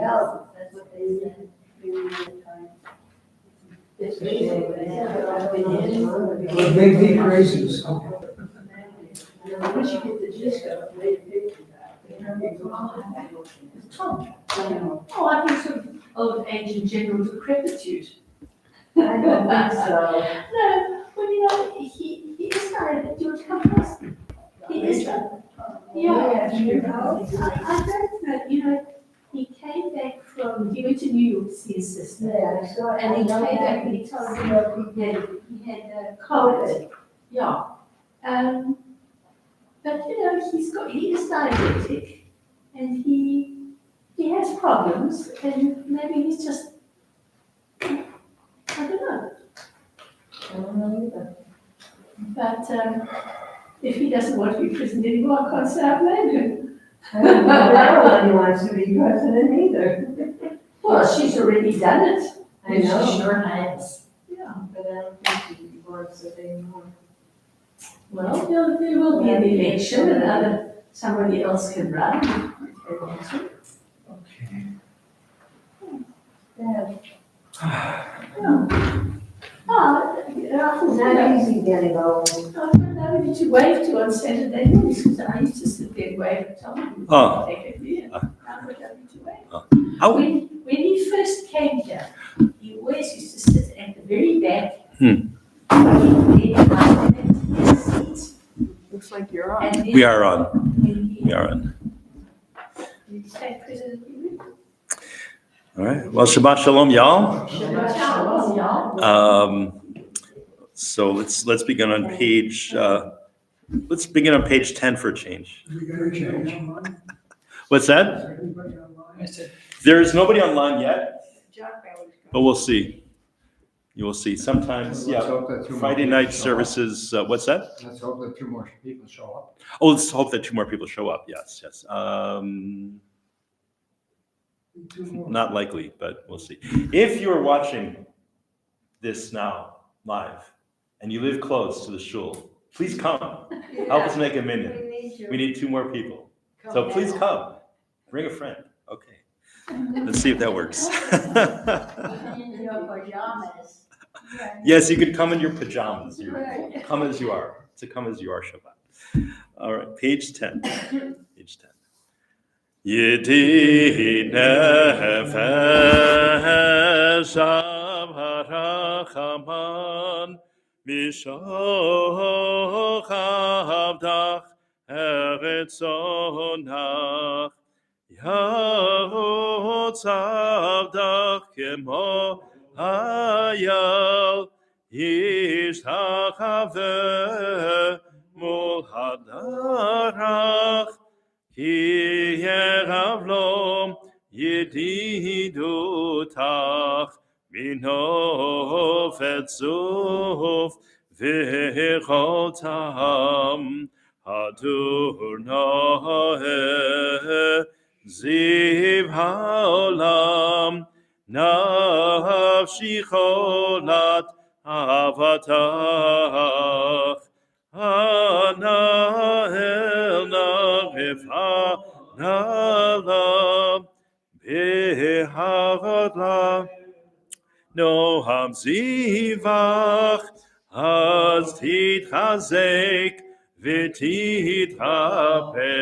well, that's what they said. It's Make me crazy. Once you get the gist of it, later pictures Oh, I think sort of old age and general decrepitude. I don't think so. No, well, he is married to George Compass. He is. Yeah. I don't know, he came back he went to New York to see his sister. Yeah, so And he came back and he told me he had COVID. Yeah. But he is diabetic and he has problems and maybe he's just, I don't know. I don't know either. But if he doesn't want to be president anymore, I can't say I blame him. I don't know when he wants to be president either. Well, she's already done it. I know. She sure has. Yeah. But I don't think he wants it anymore. Well, there will be an election and somebody else can run if they want to. Yeah. Yeah. It's not easy getting old. I don't know who to wave to on Saturday mornings because I used to sit there and wave at Tom. Oh. They could be in. I would have to wave. Oh. When he first came here, he always used to sit at the very back. Looks like you're on. We are on. We are on. All right. Well, Shabbat Shalom, y'all. Shabbat Shalom, y'all. So let's begin on page. Let's begin on page 10 for a change. We gotta change. What's that? Is everybody online? There is nobody online yet, but we'll see. You will see. Sometimes, Let's yeah. hope that two more Friday people night show up. services. What's that? Let's hope that 2 more people show up. Oh, let's hope that 2 more people show up. Yes. Not likely, but we'll see. If you're watching this now live and you live close to the shul, please come. Help us make a minyan. We need 2 more people. So please come. Bring a friend. Okay. Let's see if that works. In your pajamas. Yes, you could come in your pajamas. Come as you are. To come as you are, Shabbat. All right, page 10. Page 10. Yedi nefesh harachaman mishoch avdach eretzonach yahotz avdach kemo hayal yishtachaveh mol hadarach Ki yeravlom yedidotach minof etzuf v'chotam Adonai ziv haolam nafshi cholat avatach Anahel na'refa na'lam behagla noham zivach az titchazek v'titrape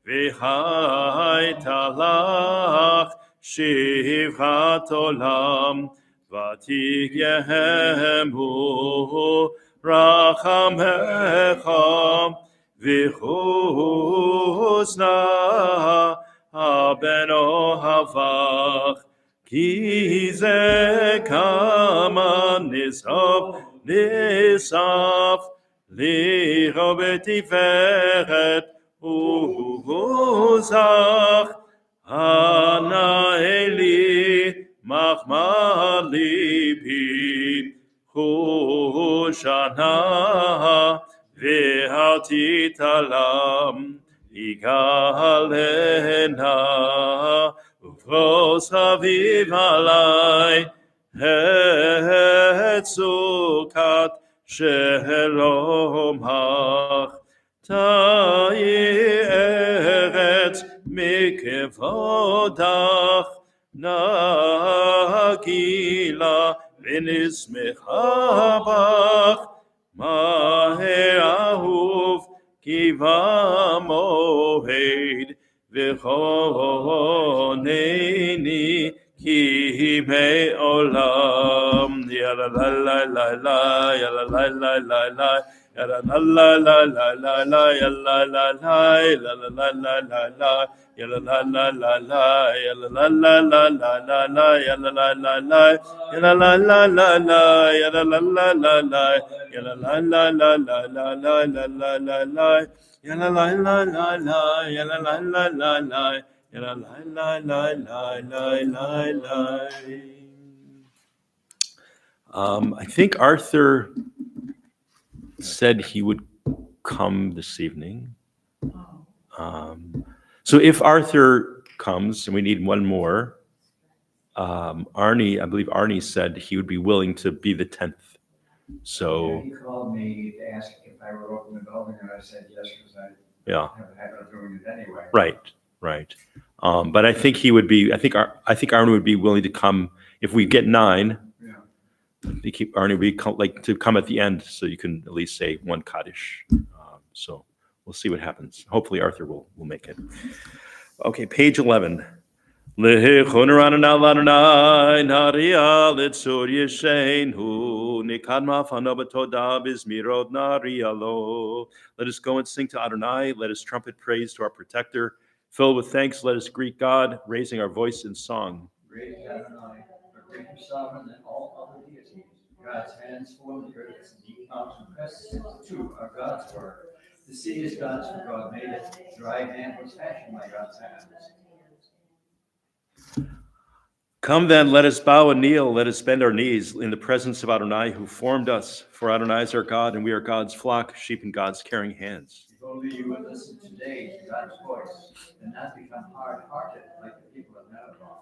v'haitalach shivchat olam v'tigyehemu Rachamecha v'chuzna abeno havach ki ze kama nisaf licho betiferet uzach ana eli machma libi Hoshana ve'hatitalam igalena uvros haviv alai hetzukat shelomach ta'i eretz לכבודך נגילה ונשמחה בך מהר אהוב כי במועד וכונני כי מעולם יאללה לה לה לה לה יאללה לה לה לה לה יאללה לה לה לה לה לה יאללה לה לה לה לה לה לה יאללה לה לה לה לה יאללה לה לה לה לה לה לה יאללה לה לה לה יאללה לה לה לה לה יאללה לה לה לה לה יאללה לה לה לה לה לה לה לה לה לה yalla la la la la yalla la la la la yalla la la la la la la I think Arthur said he would come this evening. So if Arthur comes, and we need one more, Arnie, I believe Arnie said he would be willing to be the 10th. So He called me to ask if I would open the building, and I said yes, because I yeah, have a habit of doing it anyway. right. But I think he would be. I think Arnie would be willing to come if we get 9. Yeah. Arnie would be to come at the end, so you can at least say one Kaddish. So we'll see what happens. Hopefully Arthur will make it. Okay, page 11. Let us go and sing to Adonai. Let us trumpet praise to our protector. Filled with thanks, let us greet God, raising our voice in song. Great Adonai, a greater sovereign than all other deities. God's hands form the earth, its deep mountain crests too are God's work. The sea is God's, for God made it. Dry land was fashioned by God's hands. Come then, let us bow and kneel, let us bend our knees in the presence of Adonai, who formed us. For Adonai is our God, and we are God's flock, sheep in God's caring hands. If only you would listen today to God's voice, and not become hard-hearted like the people of Nineveh,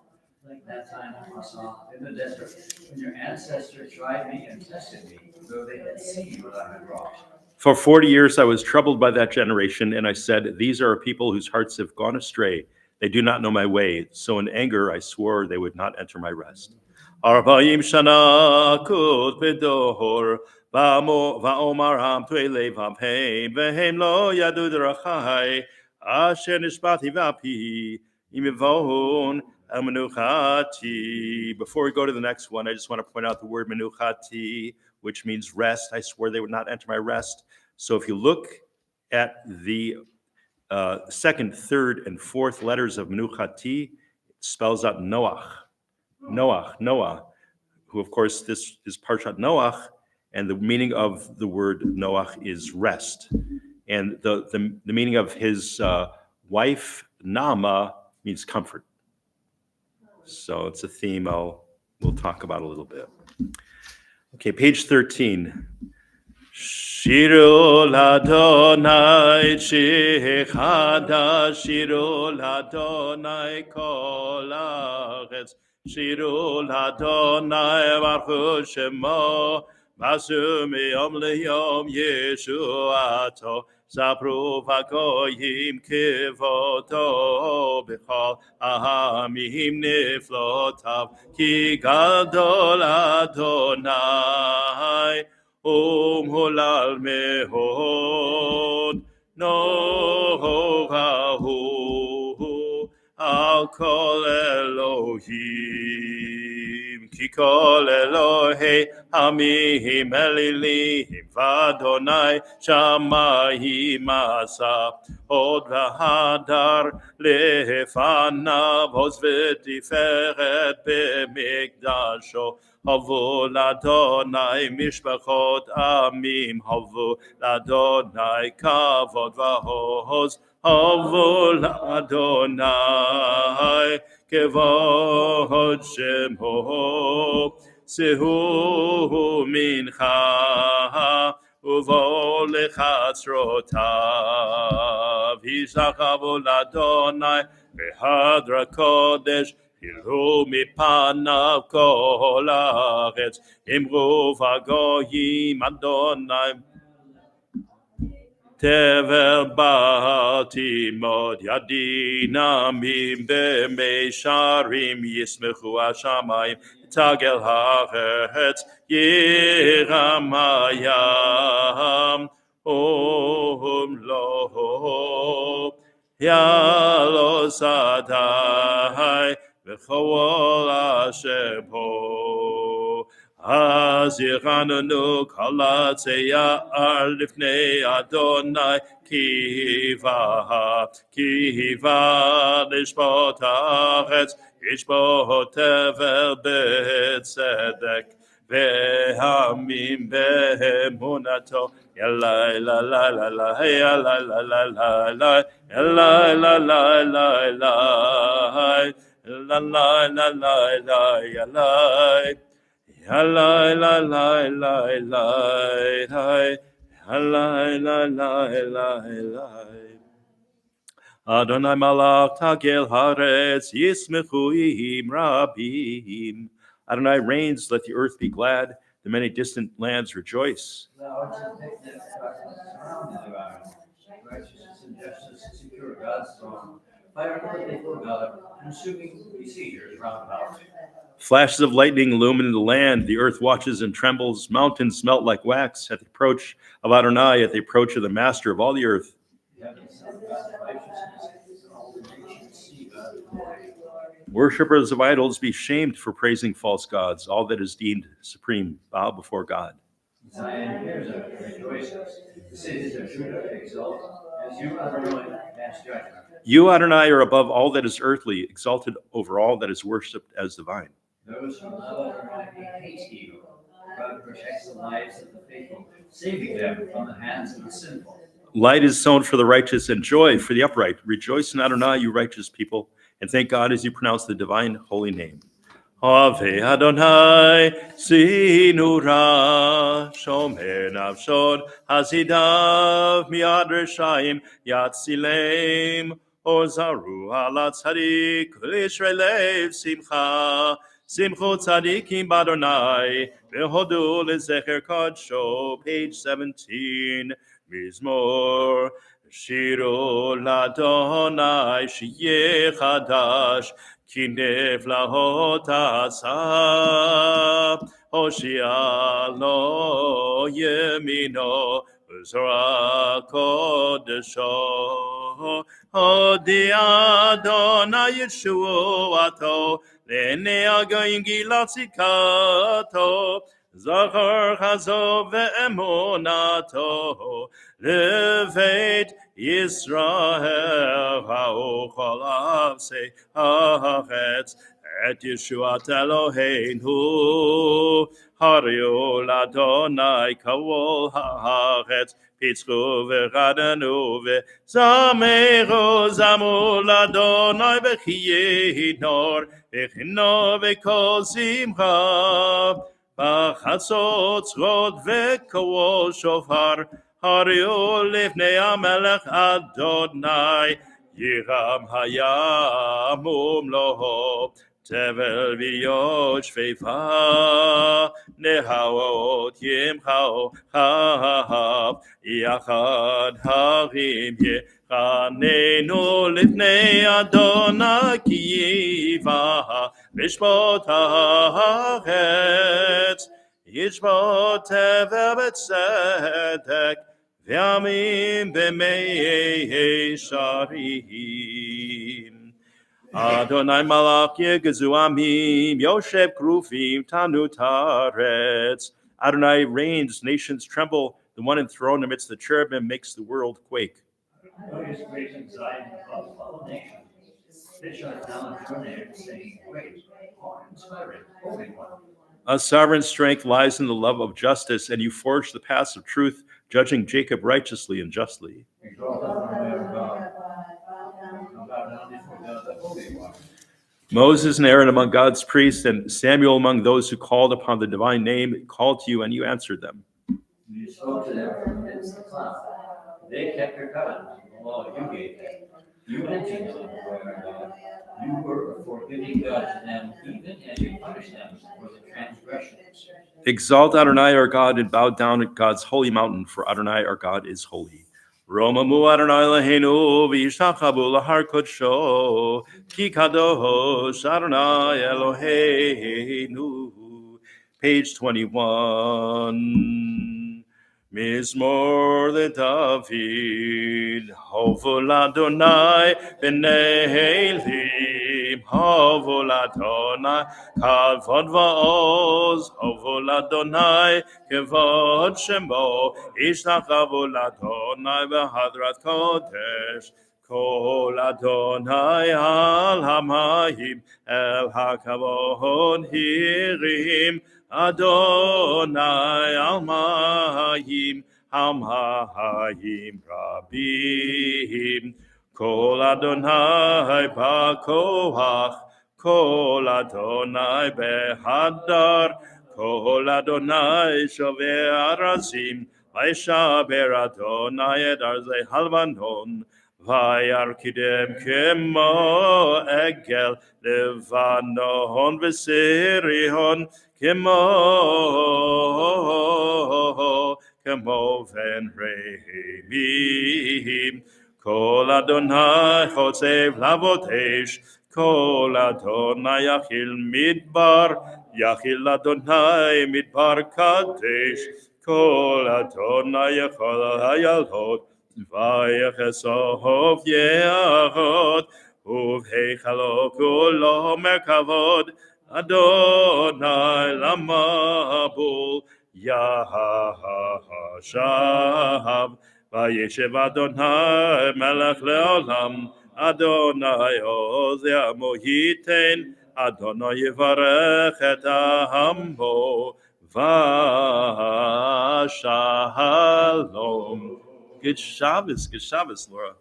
like that time I saw in the desert, when your ancestors tried me and tested me, though they had seen what I had wrought. For 40 years I was troubled by that generation, and I said, these are a people whose hearts have gone astray. They do not know my way. So in anger I swore they would not enter my rest. 40 shana kut bedor va'omar ham tu'elei v'hem v'hem lo yadu derachai asher nishbati v'api imivon menuchati. Before we go to the next one, I just want to point out the word menuchati, which means rest. I swore they would not enter my rest. So if you look at the second, third, and fourth letters of menuchati, it spells out Noah, who of course this is Parshat Noach, and the meaning of the word Noach is rest, and the meaning of his wife Naamah means comfort. So it's a theme we'll talk about a little bit. Okay, page 13. Shiru l'Adonai shechada, shiru l'Adonai kol haaretz, shiru l'Adonai baruch shemo, masu miyom liyom yeshuato, zapru v'goyim kivoto, b'chol ha'amim niflotav, ki gadol Adonai. Holal mehod nohahu al kol Elohim ki kol Elohei hamim elilim v'Adonai shamayim asa od v'hadar lefanav hoz v'tiferet b'mikdasho. Havu l'Adonai mishpachot amim, havu l'Adonai kavod v'hoz, havu l'Adonai kevod shemo, sehu mincha uvo lechatzrotav, hishachavu l'Adonai behadra kodesh. Hilhu mipanav kol haaretz, imru v'goyim Adonai. tevel batimod yadinamim b'meisharim yismechu hashamayim tagel haaretz yiramayam lo yalos adai v'chol asher bo Haziranu kalatzeya lifnei Adonai kiva lishbot haaretz yishbot tevel b'tzedek vehamim be'emunato yalai la la la la yalai la la la la yalai la la la la la la la la la yalai Halai la la la la halai la la la la Adonai malach tagel haaretz yismechu im rabim Adonai reigns, let the earth be glad, the many distant lands rejoice. Thou art a picnic surrounded around. Righteousness and justice secure God's throne. Fire before God, consuming besiegers round about. Flashes of lightning illumine the land. The earth watches and trembles. Mountains melt like wax at the approach of Adonai, at the approach of the master of all the earth. The heavens celebrate God's righteousness, and all the nations see God's glory. Worshippers of idols be shamed for praising false gods. All that is deemed supreme bow before God. Zion hears it, rejoices. The cities of Judah exult, as you, Adonai, pass judgment. You, Adonai, are above all that is earthly, exalted over all that is worshipped as divine. Those who love Adonai hate evil. God protects the lives of the faithful, saving them from the hands of the sinful. Light is sown for the righteous and joy for the upright. Rejoice in Adonai, you righteous people, and thank God as you pronounce the divine holy name. Ave Adonai, Sinura, Shomer Navshod, Hazidav, Miad Reshaim, Yatzilem, Ozaru, Ala Tzadik, Lishrelev, Simcha, Simcho Tzadikim Badonai, Behodu Lezecher Kodsho, page 17, Mizmor, Shiro Ladonai, Shiyeh Chadash, Kindev lahot asa, Hoshia lo yemino, Zora kodesho, Hodi Adonai Yeshuato, Lene agayim gilatzikato, Zachar chazo ve'emonato, Levet Yisrael ha'ochol avsei ha'aretz et Yeshuat Eloheinu Hario l'Adonai kavol ha'aretz Pitzchu v'radanu v'zameru zamu l'Adonai v'chiyei nor v'chino v'kol simcha b'chatzot tzrot v'kol shofar Hario lifnei HaMelech Adonai, Yiram hayamum loho, Tevel v'yot shfeifa, Nehaot yimchao chahav, Yachad harim yechanenu lifnei Adonai ki yiva, V'shbot haaretz, Yishbot tevel b'tzedek, V'yamim b'mei sharim. Adonai malach yegezu amim, Yoshev krufim tanu taretz. Adonai reigns, nations tremble. The one enthroned amidst the cherubim makes the world quake. Notice great anxiety above all nations. They shut down your name, saying, Great, awe-inspiring, Holy One. A sovereign strength lies in the love of justice, and you forge the paths of truth, judging Jacob righteously and justly. Exalt Adonai our God. Come bow down before God, the Holy One. Moses and Aaron among God's priests, and Samuel among those who called upon the divine name, called to you, and you answered them. You spoke to them from amidst the cloud. They kept your covenant, the law you gave them. You mentioned them before our God. You were a forgiving God to them, even as you punished them for the transgressions. Exalt Adonai our God and bow down at God's holy mountain, for Adonai our God is holy. Romamu Adonai Eloheinu v'yishtachabu lahar kodsho ki kadosh Adonai Eloheinu. Page 21. Mizmor LeDavid, Hovol Adonai b'nei Elim, Hovol Adonai kavod va'oz, Hovol Adonai kavod shemo, Ishtachavu l'Adonai b'hadrat kodesh, Kol Adonai al hamayim, El hakavod hirim, Adonai Almayim, Almayim Rabim, Kol Adonai Bakoach, Kol Adonai Behadar, Kol Adonai Shovei Arazim, Vaishaber Adonai et Arzei Halvanon, Vayarkidem Kemo Egel, Levanon Vesirihon, Kemo ven rehemim, Kol Adonai Chotzev Lavotesh, Kol Adonai Yachil Midbar, Yachil Adonai Midbar Kadesh, Kol Adonai Yachol Hayalot, Vayachesov Yeachot, Uvheichalo Kulo Merkavod, Adonai Lamabul Yahashav, Vayeshev Adonai Melech Leolam, Adonai Ozeh Mohiten, Adonai Yivarech et Ahamo, Vashalom. Good Shabbos, Laura.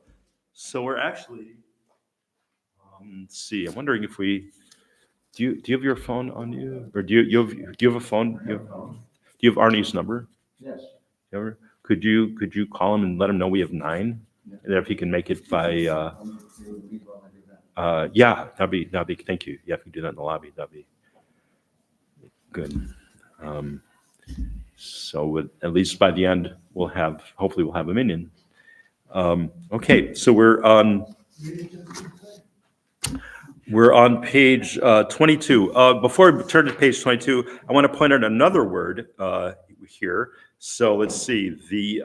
So we're actually, let's see, I'm wondering if we, do you have your phone on you? Or do you have a phone? Do you have Arnie's number? Yes. Could you call him and let him know we have 9? And if he can make it by, yeah, that'd be, thank you. Yeah, if you do that in the lobby, that'd be good. So at least by the end, hopefully we'll have a minion. Okay, so we're on page 22. Before we turn to page 22, I want to point out another word here. So let's see, the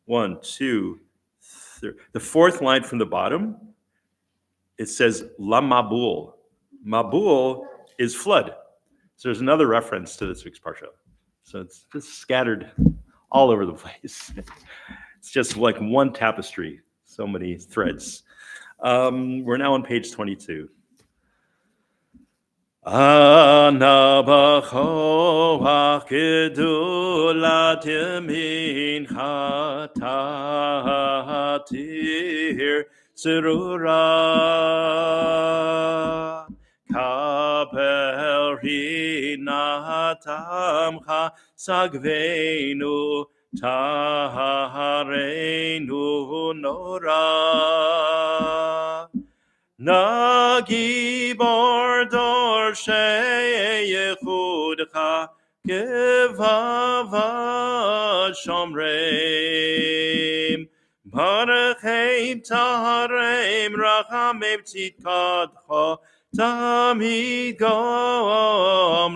1, 2, 3, the fourth line from the bottom, it says la mabul. Mabul is flood. So there's another reference to this week's parsha. So it's just scattered all over the place. It's just like one tapestry, so many threads. We're now on page 22. Ana b'choach gedulat yamincha tatir zerura kabel rinatamcha sagveinu tahareinu nora. Nagibor dor sheyechudcha kevava shomreim barecheim tahareim rachameim tzidkadcha tamid gomleim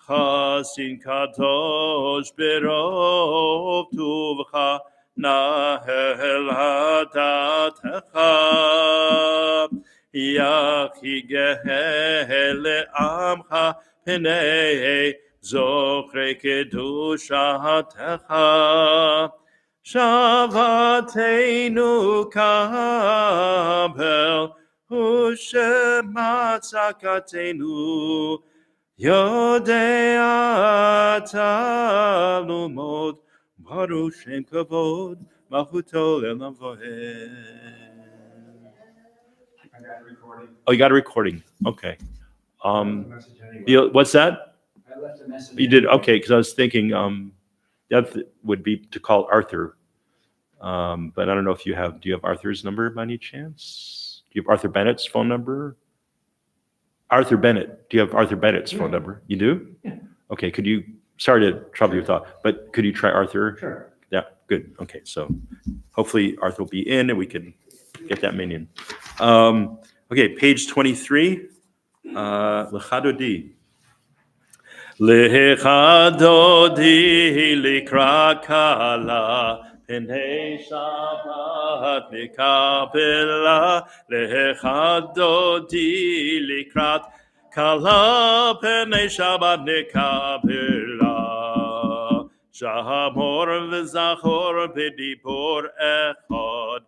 chasin kadosh berov tuvcha Nahel hadatecha yachi gehele amcha penei zochre kedushatecha shavatenu kabel ushematzakatenu yodea talumod Baruch Shem Kavod, Malchuto Le'Lavohen. Oh, you got a recording. Okay. What's that? I left a message. You did? Okay, because I was thinking that would be to call Arthur. But I don't know if do you have Arthur's number by any chance? Do you have Arthur Bennett's phone number? Arthur Bennett. Do you have Arthur Bennett's phone number? You do? Yeah. Okay, sorry to trouble your thought, but could you try Arthur? Sure. Yeah, good. Okay, so hopefully Arthur will be in and we can get that minion. Okay, page 23. L'chadodi. L'chadodi likra kala. P'nei Shabbat nikabela. L'chadodi likrat kala. P'nei Shabbat nikabela. Shahamor v'zachor b'dibor echad.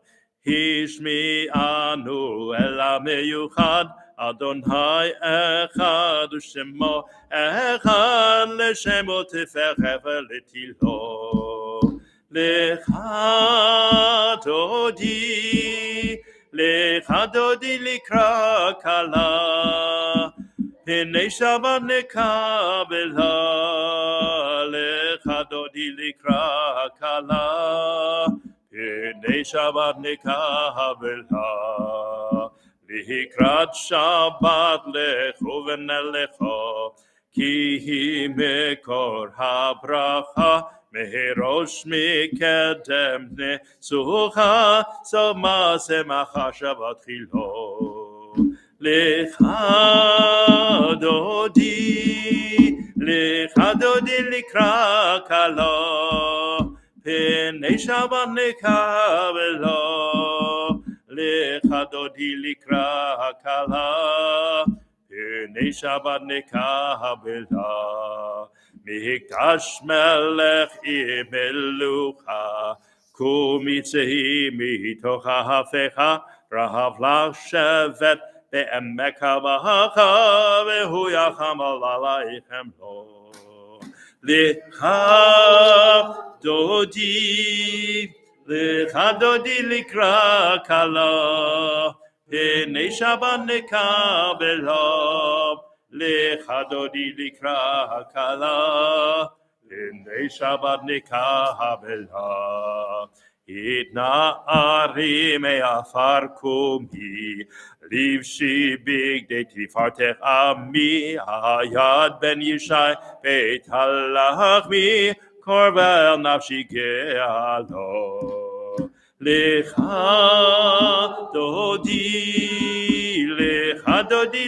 Hishmi anu ela meyuchad. Adonai echad u'shemo echad l'shemo tiferet v'letilo. L'chadodi likra kala. P'nei Shabbat nikabela. L'chadodi likra kala. P'nei Shabbat nikabela. Likrat Shabbat lecho v'nelecho, ki hi mekor habracha, meherosh mikedem nesucha, so masemacha Shabbat chilo. L'chadodi likra kala, p'nei Shabbat nikabela. L'chadodi likra kala, p'nei Shabbat nikabela. Mikdash melech imelucha, kumitzehi mitocha hafecha, rahav lach shevet be'emeka b'hacha, v'hu yacham alalaychem lo. L'chadodi likra kala, p'nei Shabbat nikabela. L'chadodi likra kala, p'nei Shabbat nikabela. Itna'ari me'afar kumi, livshi bigdei tifartech ami, hayad ben Yishai beit halachmi, korban nafshi ge'alo. L'chadodi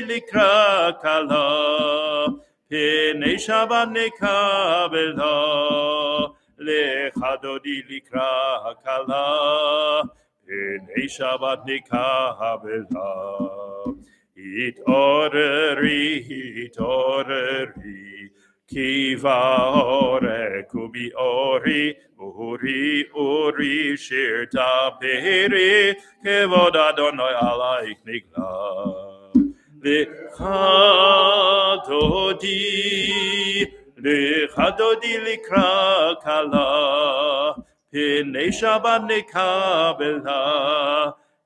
likra kala, p'nei Shabbat nikabela. L'chadodi likra kala, p'nei Shabbat nikabela. It'oreri, ki va'orek ubi ori, uri shir tapiri, kevod Adonai alaik nigla. L'chadodi likra kala, p'nei Shabbat nikabela.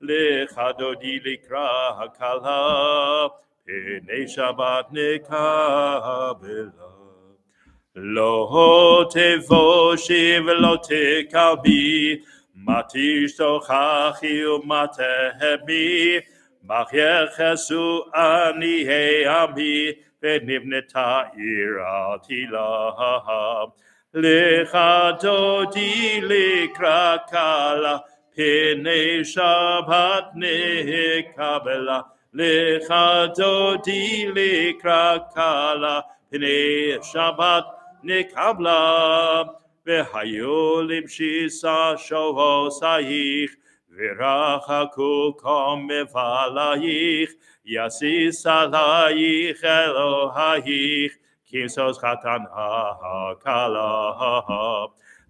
L'chadodi likra kala, p'nei Shabbat nikabela. Lo tevoshi v'lo tekalbi, matish tochachi u'matehemi, Machyechesu ani ami, v'nibneta ir al tilah. L'chadodi likra kala, p'nei Shabbat nikabela. L'chadodi likra kala, p'nei Shabbat nikabla. V'hayu limshisa shohosayich, v'rachaku kom mevalayich, yasis alayich Elohayich, kimsos chatan ha'kala.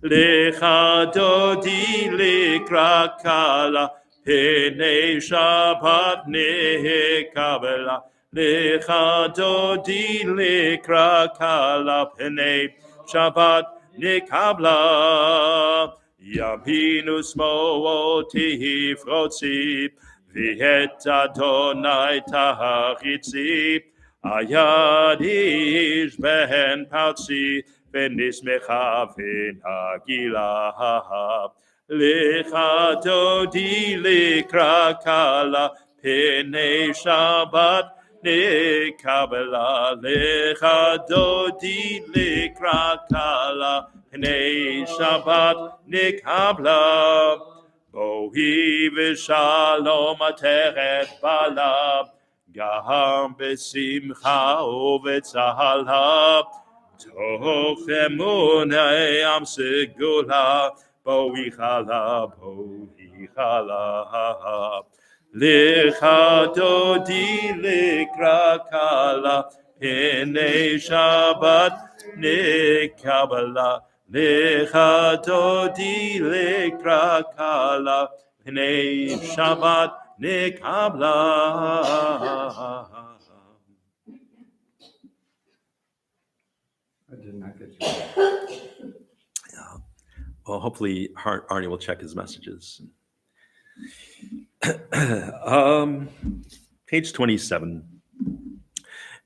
L'chadodi likra kala, p'nei Shabbat nikabela. L'chadodi likra kala, p'nei Shabbat nikabla. Yaminu smo tifrotzi, v'et Adonai taharitzi, ayad ish ben pautzi, v'nismecha v'nagila. L'chadodi likra kala, p'nei Shabbat nikabela. L'chadodi likra kala, Pnei Shabbat Nikabla. Bohi v'shalom ateret bala. Gaham besimcha uvetzala. Toch emunei am segula. Bohi chala, bohi chala. Lecha dodi lekra kala. Pnei Shabbat nikabala. Lecha dodi lekra kala. Pnei Shabbat nikabla. I did not get you. Well, hopefully Arnie will check his messages. Page 27.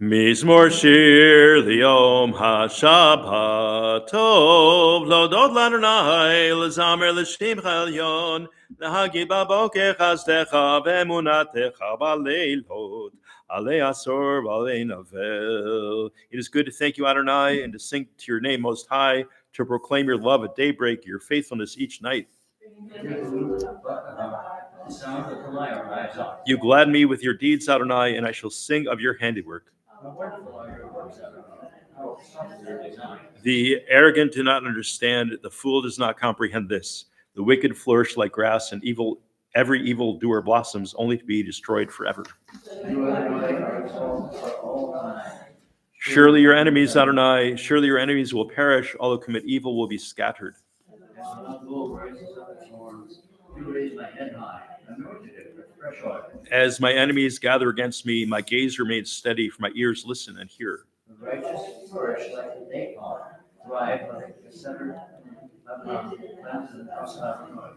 Mizmor shir liyom ha-shabbat tov lodot l'Adonai l'zamer l'shimcha elyon l'hagi baboker chazdecha v'emunatecha b'leilot alei asor v'alei navel. It is good to thank you, Adonai, and to sing to your name most high, to proclaim your love at daybreak, your faithfulness each night. The sound of the lyre rise up. You gladden me with your deeds, Adonai, and I shall sing of your handiwork. How wonderful are your works, Adonai. How subtle their design. The arrogant do not understand, the fool does not comprehend this. The wicked flourish like grass, and every evil doer blossoms, only to be destroyed forever. You, Adonai, are exalted for all time. Surely your enemies, Adonai, surely your enemies will perish, all who commit evil will be scattered. As the bull raises up its horns, you raise my head high, anointed it with fresh oil. As my enemies gather against me, my gaze remains steady, for my ears listen and hear. The righteous flourish like the date palm, thrive like the cedar planted in the house of Adonai.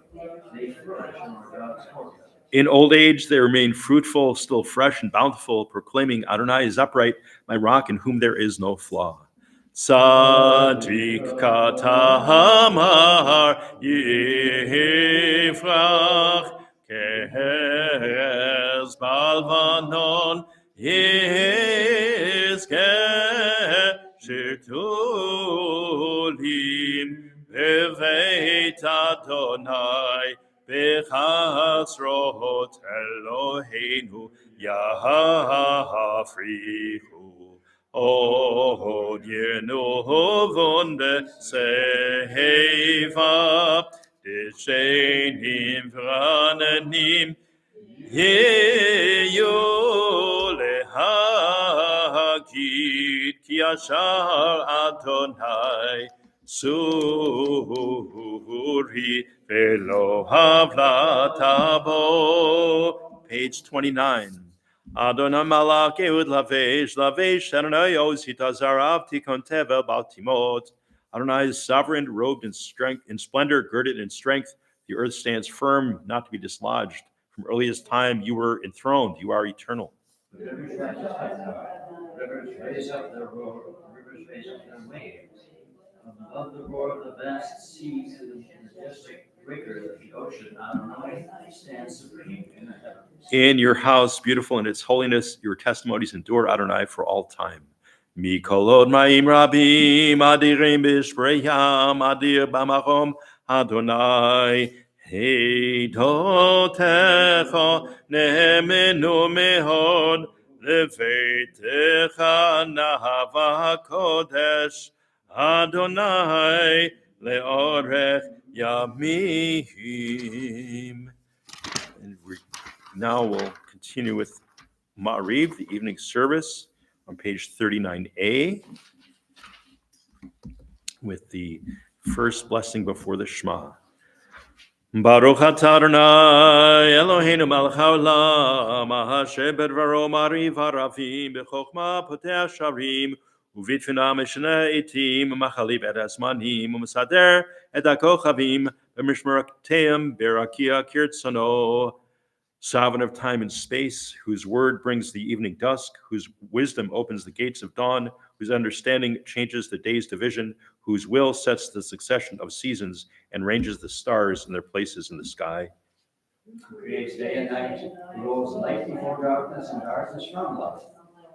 They flourish in our God's court. In old age, they remain fruitful, still fresh and bountiful, proclaiming, Adonai is upright, my rock in whom there is no flaw. Tzadik katamar yifrach kehez balvanon yizkeh shitulim beveit Adonai b'chasrot Eloheinu yafrichu. Od yenovon beseva dishenim vranenim yeyu lehagid ki ashar Adonai suri velo havlatabo. Page 29. Adonai malach Ehud lavesh Adonai ozita zarav tikon tevel baltimot. Adonai is sovereign, robed in strength, in splendor, girded in strength. The earth stands firm, not to be dislodged. From earliest time you were enthroned, you are eternal. The rivers rise up, rivers raise up their roar, rivers raise up their waves. Above the roar of the vast seas and the majestic rigor of the ocean, Adonai stands supreme in the heavens. In your house, beautiful in its holiness, your testimonies endure, Adonai, for all time. Mikolod ma'im rabim adirim b'shpreyam adir b'machom Adonai heidotecha nemenu mehod leveitecha nahava kodesh Adonai leorech yamim. And now we'll continue with Ma'ariv, the evening service, on page 39a, with the first blessing before the Shema. Baruch atah Adonai Eloheinu melech haolam asher bedvaro ma'ariv haravim b'chokhmah poteh sharim ובתפילה משנה עתים ומחליף את הזמנים ומסדר את הכוכבים במשמרותיהם ברקיע כרצונו. Sovereign of time and space, whose word brings the evening dusk, whose wisdom opens the gates of dawn, whose understanding changes the day's division, whose will sets the succession of seasons and ranges the stars in their places in the sky. Who creates day and night, who rolls light before darkness and darkness from light,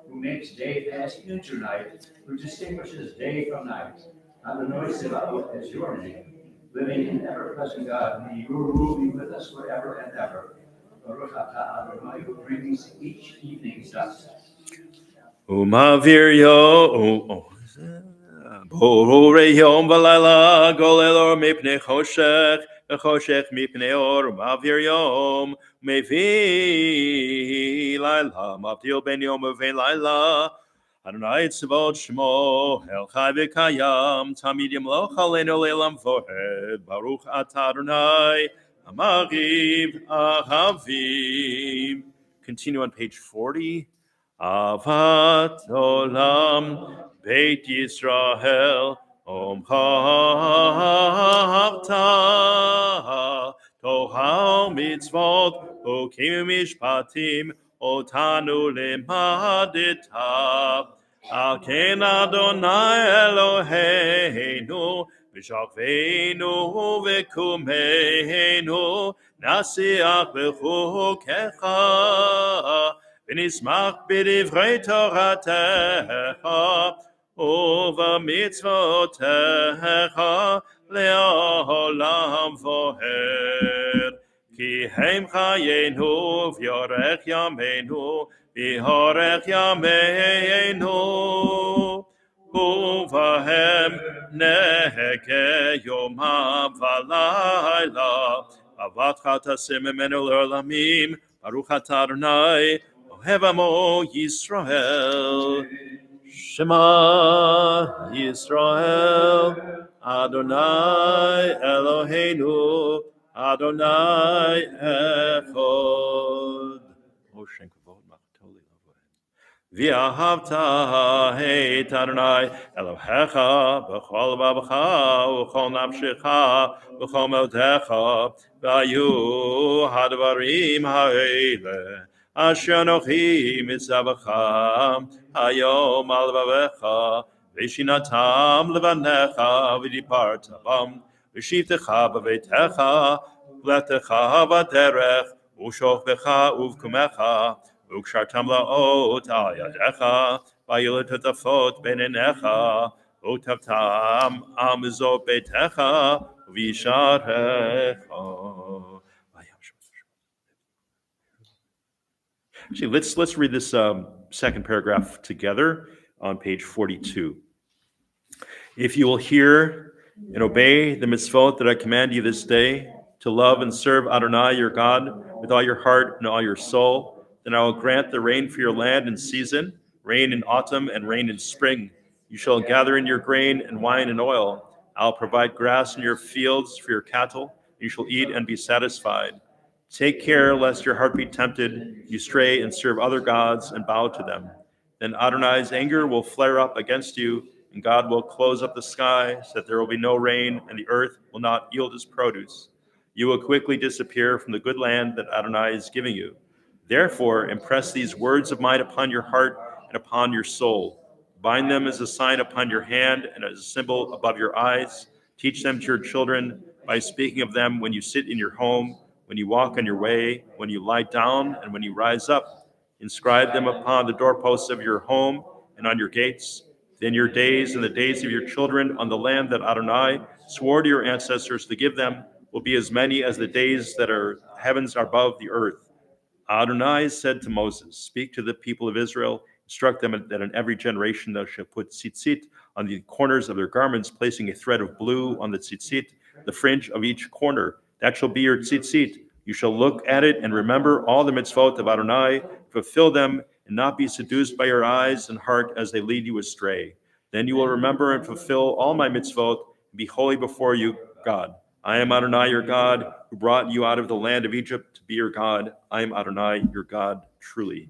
who makes day pass into night, who distinguishes day from night, Adonai Sebaot is your name. Living in ever-present God, may you rule be with us forever and ever. Baruch atah Adonai, who brings each evening's dust. Umavir yo, Borei yom v'layla, golel or mipnei choshech, v'choshech mipnei or, umavir yom, mevi layla, mavdil ben yom uvein layla, Adonai tzavot shmo, el chai v'kayam, tamid yimloch aleinu le'elam vohed, Baruch atah Adonai, Amariv Ahavim. Continue on page 40. Avat Olam Beit Yisrael Om Ha'avta Tohal Mitzvot Okim Mishpatim Otanu Lemadita Al Ken Adonai Eloheinu V'shachveinu v'kumeinu Nasiach b'chukecha ונשמח בדברי תורתך ובמצוותיך לעולם ועד. כי הם חיינו ויארך ימינו ויארך ימינו ובהם נהגה יומם ולילה. אהבתך תעשה ממנו לעולמים. ברוך אתה אדוני אוהב עמו ישראל. Shema Yisrael Adonai Eloheinu Adonai Echad. V'ahavta et Adonai Elohecha b'chol levavecha u'chol nafshecha u'chol motecha v'ayu hadvarim ha'ele asher anochi mitzavecha hayom al levavecha v'shinatam levanecha v'diparta bam v'shivtecha b'veitecha v'letecha b'derech u'shofbecha uvkumecha Ukshartam la'ot al yadecha, v'ayilot hatafot beinenecha, utavtam amizot beitecha, v'yisharecha. Actually, let's read this second paragraph together on page 42. If you will hear and obey the mitzvot that I command you this day, to love and serve Adonai your God with all your heart and all your soul, then I will grant the rain for your land in season, rain in autumn and rain in spring. You shall gather in your grain and wine and oil. I'll provide grass in your fields for your cattle. You shall eat and be satisfied. Take care lest your heart be tempted, you stray and serve other gods and bow to them. Then Adonai's anger will flare up against you, and God will close up the sky so that there will be no rain, and the earth will not yield its produce. You will quickly disappear from the good land that Adonai is giving you. Therefore, impress these words of mine upon your heart and upon your soul. Bind them as a sign upon your hand and as a symbol above your eyes. Teach them to your children by speaking of them when you sit in your home, when you walk on your way, when you lie down, and when you rise up. Inscribe them upon the doorposts of your home and on your gates. Then your days and the days of your children on the land that Adonai swore to your ancestors to give them will be as many as the days that are heavens are above the earth. Adonai said to Moses, speak to the people of Israel, instruct them that in every generation thou shalt put tzitzit on the corners of their garments, placing a thread of blue on the tzitzit, the fringe of each corner. That shall be your tzitzit. You shall look at it and remember all the mitzvot of Adonai, fulfill them, and not be seduced by your eyes and heart as they lead you astray. Then you will remember and fulfill all my mitzvot, and be holy before you, God. I am Adonai your God, who brought you out of the land of Egypt to be your God. I am Adonai your God, truly.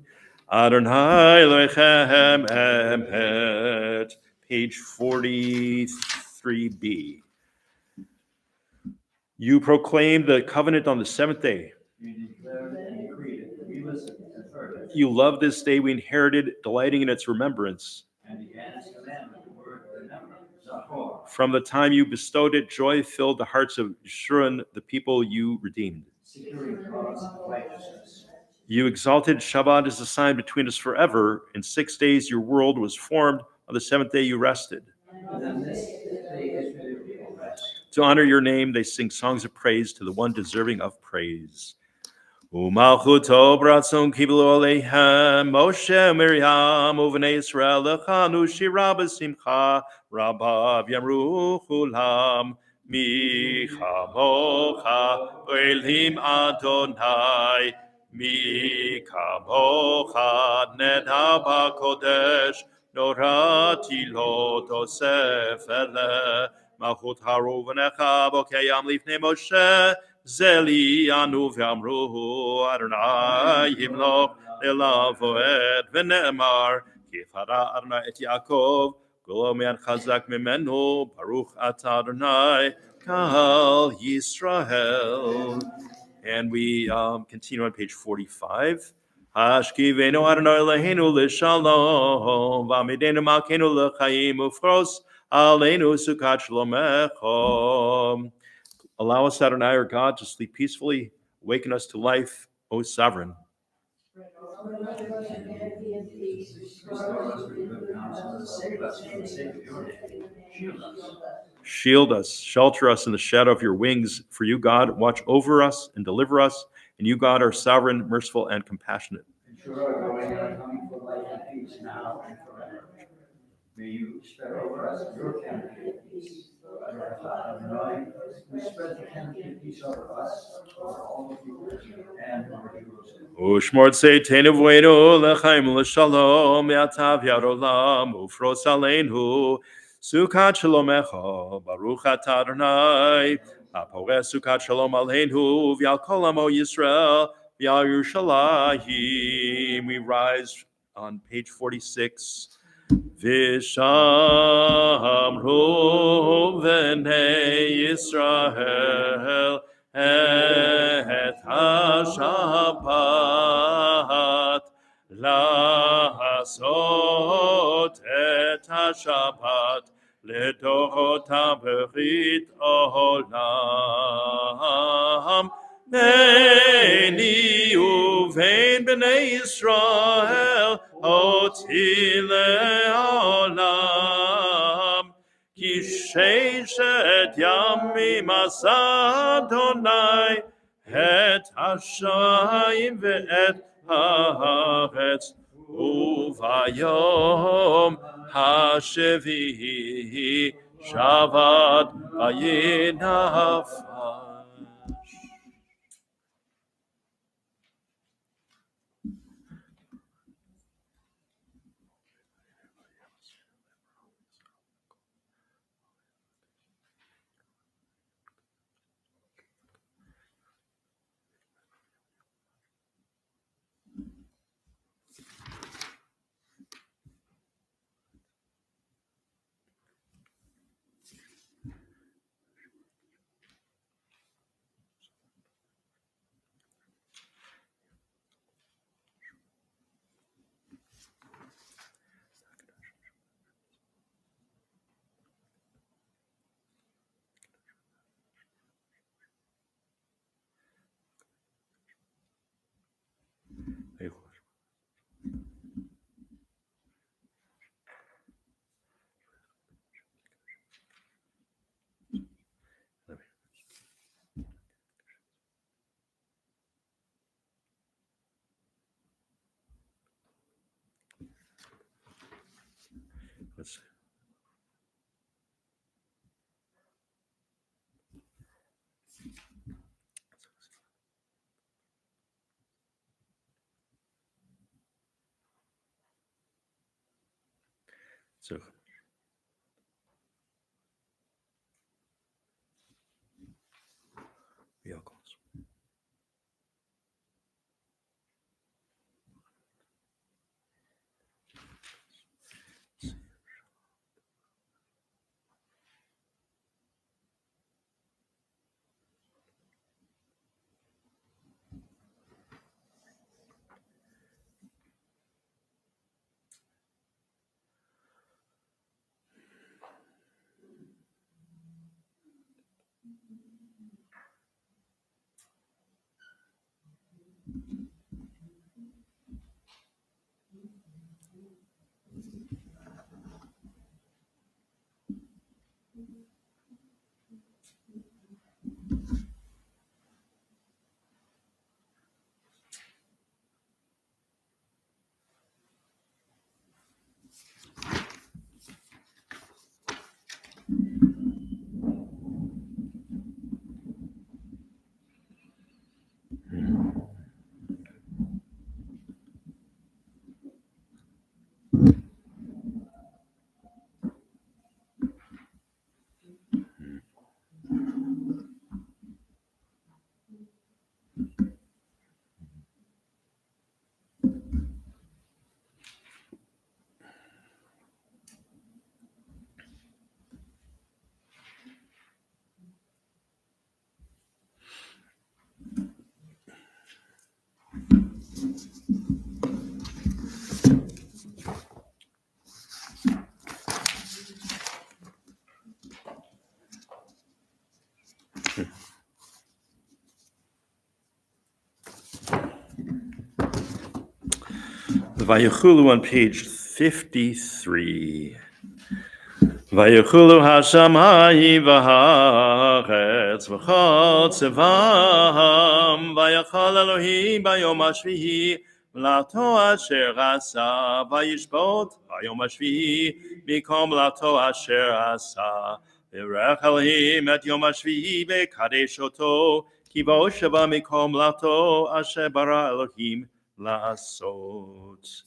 Adonai lechem emet. Page 43b. You proclaimed the covenant on the seventh day. You declared and decreed it. We listened and heard it. You loved this day we inherited, delighting in its remembrance. And began its commandment, the word remember, Zachor. From the time you bestowed it, joy filled the hearts of Yeshurun, the people you redeemed. Securing cause of righteousness. You exalted Shabbat as a sign between us forever. In 6 days your world was formed. On the seventh day you rested. And then this day To honor your name, they sing songs of praise to the one deserving of praise. Umalchuto bratzon kiblu aleihem Moshe Miriam uvnei Yisrael lechanu shira b'simcha rabav yamru chulam mi chamocha elim Adonai mi kamocha neda b'kodesh norati lo tosef ele malchut haru v'necha b'okeyam lifnei Moshe Zeli anu v'amruhu Adonai yimloch elav oed v'ne'emar kifara Adonai et Yaakov golo me'an chazak mimenu baruch atah Adonai kal Yisrael. And we continue on page 45. Hashkivenu Adonai Eloheinu l'shalom v'amidenu malkeinu l'chaim ufros aleinu sukat shlomecho. Allow us, Adonai, our God, to sleep peacefully. Awaken us to life, O Sovereign. Shield us, shelter us in the shadow of your wings. For you, God, watch over us and deliver us. And you, God, are sovereign, merciful, and compassionate. Ensure our going and our coming for life and peace now and forever. May you spread over us your canopy of peace. Adonai, we spread the canopy of peace over us, over all the people, and over Jerusalem. Ushmor tzeitenu v'enu l'chaim l'shalom yatav yad olam ufros aleinu sukat shalomecha baruch atah Adonai haporeh sukat shalom aleinu v'al kol amo Yisrael v'al Yerushalayim. We rise on page 46. Vishamru v'nei Yisrael et ha-shabbat לעשות את השבת לדורותם ברית עולם ביני ובין בני ישראל אותי לעולם כי ששת ימים עשה אדוני את השמים ואת הארץ וביום השביעי שבת וינפש. Let's see. So, yeah, of course. The Vayechulu on page 53. Vayechulu hashamayim v'haaretz v'chol tzevam vayachal Elohim bayom hashvihi v'lato asher asa vayishbot bayom hashvihi mikom lato asher asa v'yirach Elohim et yom hashvihi v'kadesh oto ki bo sheba mikom lato asher bara Elohim la'asot.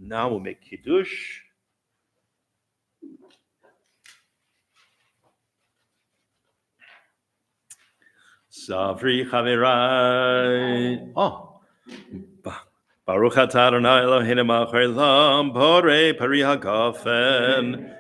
Now we'll make Kiddush. Savri Chavirai. Oh. Baruch atah Adonai Eloheinu melech haolam borei pari hagafen.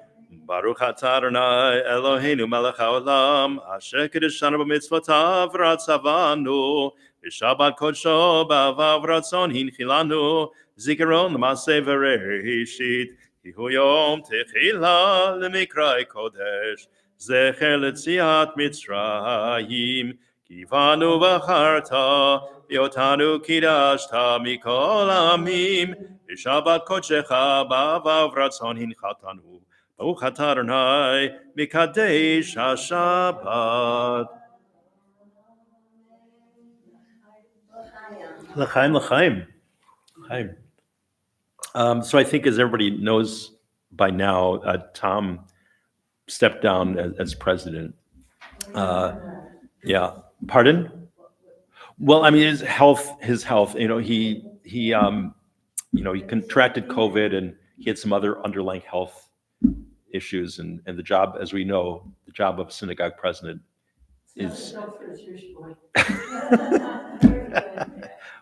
Baruch atah Adonai Eloheinu melech haolam asher kiddushanu b'mitzvotav v'ratzavanu b'shabbat kodsho b'avav v'ratzon hinchilanu zikaron l'maseh v'reishit ki hu yom techila l'mikrai kodesh zecher l'tziat Mitzrayim Kivanu v'charta, yotanu kidashta mikol amim, Shabbat kodshecha b'avav ratzon hinchatanu, Baruch atah Adonai mikadesh haShabbat. L'chaim, l'chaim, l'chaim. So I think, as everybody knows by now, Tom stepped down as president. Yeah. Pardon? Well, I mean, his health, he contracted COVID and he had some other underlying health issues, and the job, as we know, the job of synagogue president is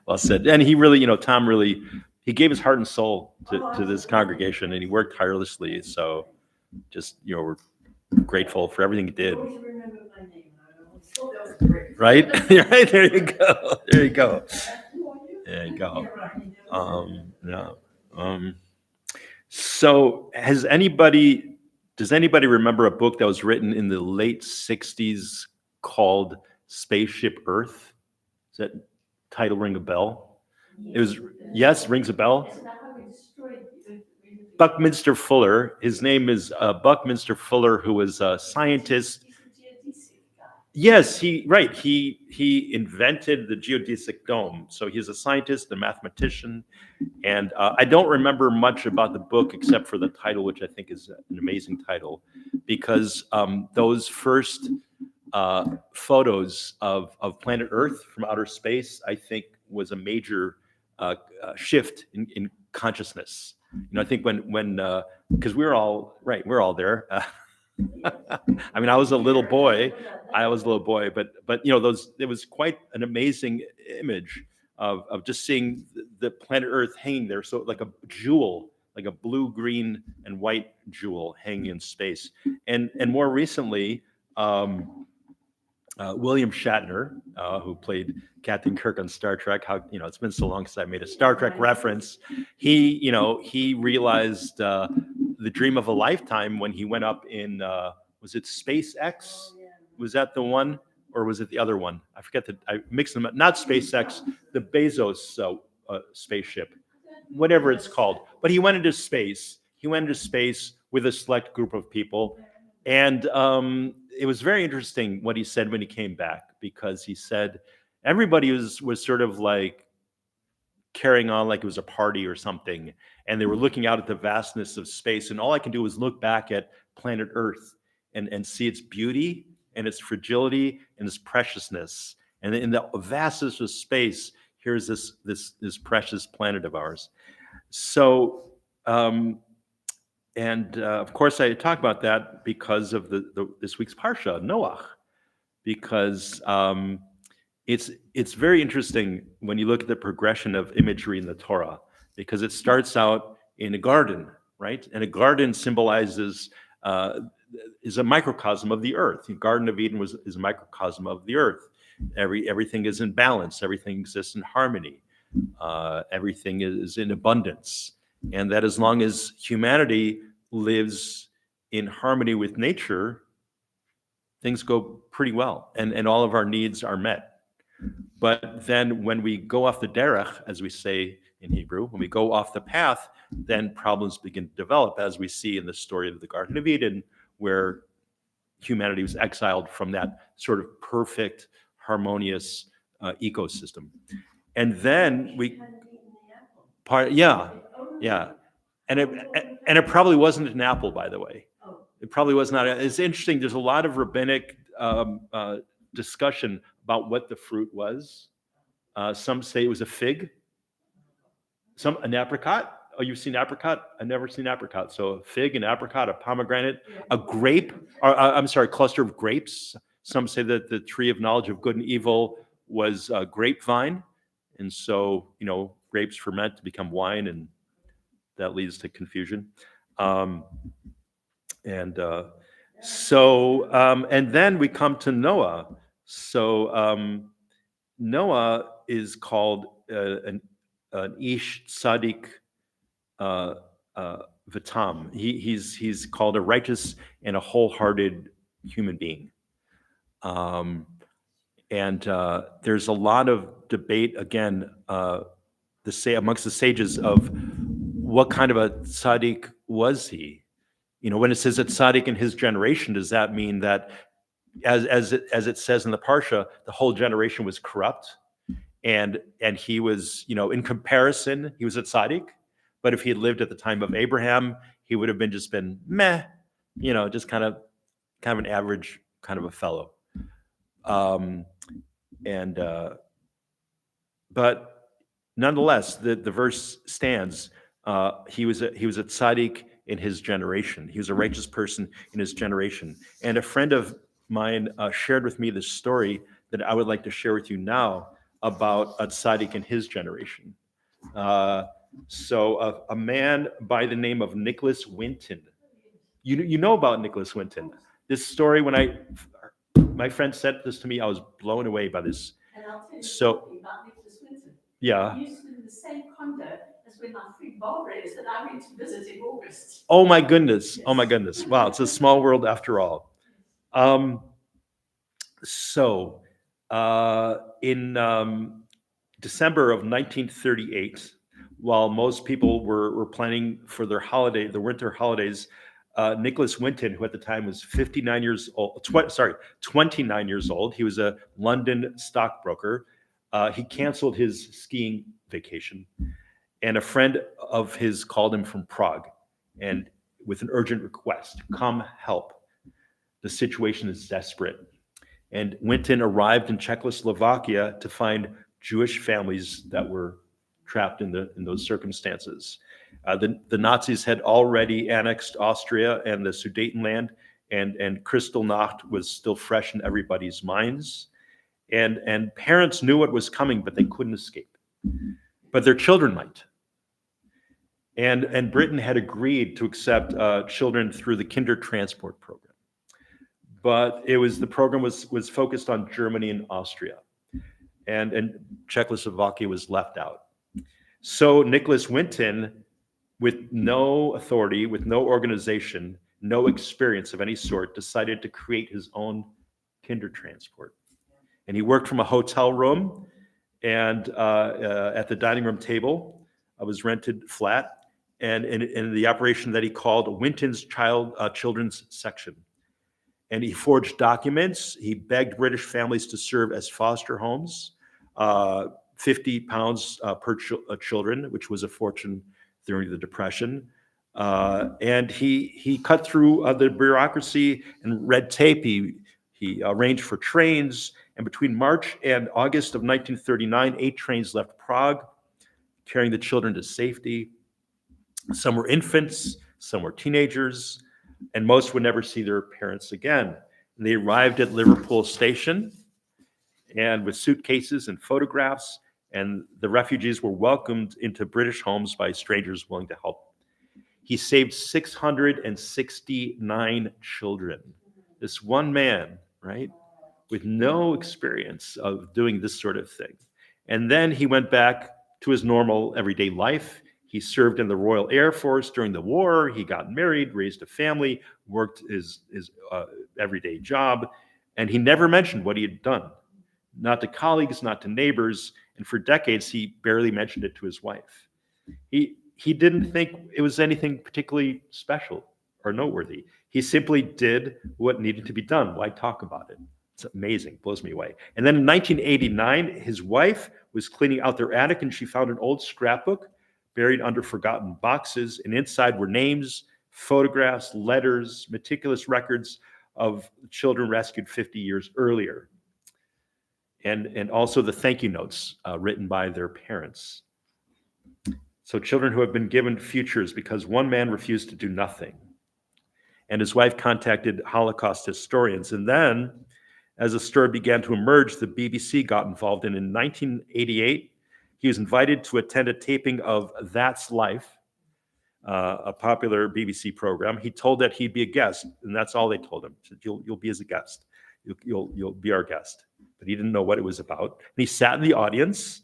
well said. And he really, Tom really, he gave his heart and soul to this congregation, and he worked tirelessly. So just, we're grateful for everything he did. Right? Right, there you go. So does anybody remember a book that was written in the late 60s called Spaceship Earth? Does that title ring a bell? It was, yes, rings a bell. Buckminster Fuller, his name is Buckminster Fuller, who was a scientist. Yes, he invented the geodesic dome. So he's a scientist, a mathematician, and I don't remember much about the book except for the title, which I think is an amazing title, because those first photos of planet Earth from outer space, I think, was a major shift in consciousness. I think when because we're all there. I mean, I was a little boy, but it was quite an amazing image of just seeing the planet Earth hanging there, so like a jewel, like a blue, green, and white jewel hanging in space. And more recently, William Shatner, who played Captain Kirk on Star Trek. It's been so long since I made a Star Trek reference. He realized the dream of a lifetime when he went up in, was it SpaceX? Was that the one, or was it the other one? I forget I mixed them up. Not SpaceX, the Bezos spaceship, whatever it's called. But he went into space. He went into space with a select group of people, and it was very interesting what he said when he came back, because he said everybody was sort of like carrying on like it was a party or something, and they were looking out at the vastness of space, and all I can do is look back at planet Earth, and see its beauty and its fragility and its preciousness. And in the vastness of space, here's this precious planet of ours. So, of course, I talk about that because of this week's parsha, Noach, because it's very interesting when you look at the progression of imagery in the Torah, because it starts out in a garden, right? And a garden symbolizes is a microcosm of the earth. The Garden of Eden is a microcosm of the earth. Everything is in balance. Everything exists in harmony. Everything is in abundance. And that as long as humanity lives in harmony with nature, things go pretty well, and all of our needs are met. But then when we go off the derech, as we say in Hebrew, when we go off the path, then problems begin to develop, as we see in the story of the Garden of Eden, where humanity was exiled from that sort of perfect, harmonious ecosystem. And then yeah. And it probably wasn't an apple, by the way. It probably was not. It's interesting. There's a lot of rabbinic discussion about what the fruit was. Some say it was a fig. An apricot. Oh, you've seen apricot? I've never seen apricot. So a fig, an apricot, a pomegranate, a grape, or I'm sorry, a cluster of grapes. Some say that the tree of knowledge of good and evil was a grapevine. And so, grapes ferment to become wine, and that leads to confusion. And then we come to Noah. So Noah is called an ish tzaddik v'tam. He's called a righteous and a wholehearted human being. There's a lot of debate again, amongst the sages of what kind of a tzaddik was he. When it says that tzaddik in his generation, does that mean that, as it says in the parsha, the whole generation was corrupt, and he was, in comparison, he was a tzaddik, but if he had lived at the time of Abraham, he would have just been meh, just kind of an average kind of a fellow. But nonetheless, the verse stands. He was a tzaddik in his generation. He was a righteous person in his generation. And a friend of mine shared with me this story that I would like to share with you now about a tzaddik in his generation. So a man by the name of Nicholas Winton. You know about Nicholas Winton. This story, when my friend sent this to me, I was blown away by this. And I'll tell you So- something about Nicholas Winton. Yeah. He used to live in the same condo as where my friend Barbara is that I went to visit in August. Oh my goodness. Oh my goodness. Wow. It's a small world after all. In December of 1938, while most people were planning for their winter holidays, Nicholas Winton, who at the time was 29 years old, 29 years old, he was a London stockbroker. He canceled his skiing vacation, and a friend of his called him from Prague, and with an urgent request, come help. The situation is desperate. And Winton arrived in Czechoslovakia to find Jewish families that were trapped in those circumstances. The Nazis had already annexed Austria and the Sudetenland, and Kristallnacht was still fresh in everybody's minds. And parents knew what was coming, but they couldn't escape. But their children might. And Britain had agreed to accept children through the Kinder Transport Program. But the program was focused on Germany and Austria. And Czechoslovakia was left out. So Nicholas Winton, with no authority, with no organization, no experience of any sort, decided to create his own Kinder Transport. And he worked from a hotel room and at the dining room table of his rented flat, and in the operation that he called Winton's Children's Section. And he forged documents. He begged British families to serve as foster homes, 50 pounds per children, which was a fortune during the Depression. And he cut through the bureaucracy and red tape. He arranged for trains. And between March and August of 1939, 8 trains left Prague, carrying the children to safety. Some were infants, some were teenagers, and most would never see their parents again. And they arrived at Liverpool Station, and with suitcases and photographs, and the refugees were welcomed into British homes by strangers willing to help. He saved 669 children. This one man, right, with no experience of doing this sort of thing. And then he went back to his normal everyday life. He served in the Royal Air Force during the war. He got married, raised a family, worked his everyday job, and he never mentioned what he had done. Not to colleagues, not to neighbors, and for decades he barely mentioned it to his wife. He didn't think it was anything particularly special or noteworthy. He simply did what needed to be done. Why talk about it? It's amazing, blows me away. And then in 1989, his wife was cleaning out their attic and she found an old scrapbook buried under forgotten boxes, and inside were names, photographs, letters, meticulous records of children rescued 50 years earlier. And also the thank you notes written by their parents. So children who have been given futures because one man refused to do nothing. And his wife contacted Holocaust historians. And then, as the story began to emerge, the BBC got involved. And in 1988, he was invited to attend a taping of That's Life, a popular BBC program. He told that he'd be a guest, and that's all they told him. He said, you'll be as a guest. You'll be our guest. But he didn't know what it was about. And he sat in the audience,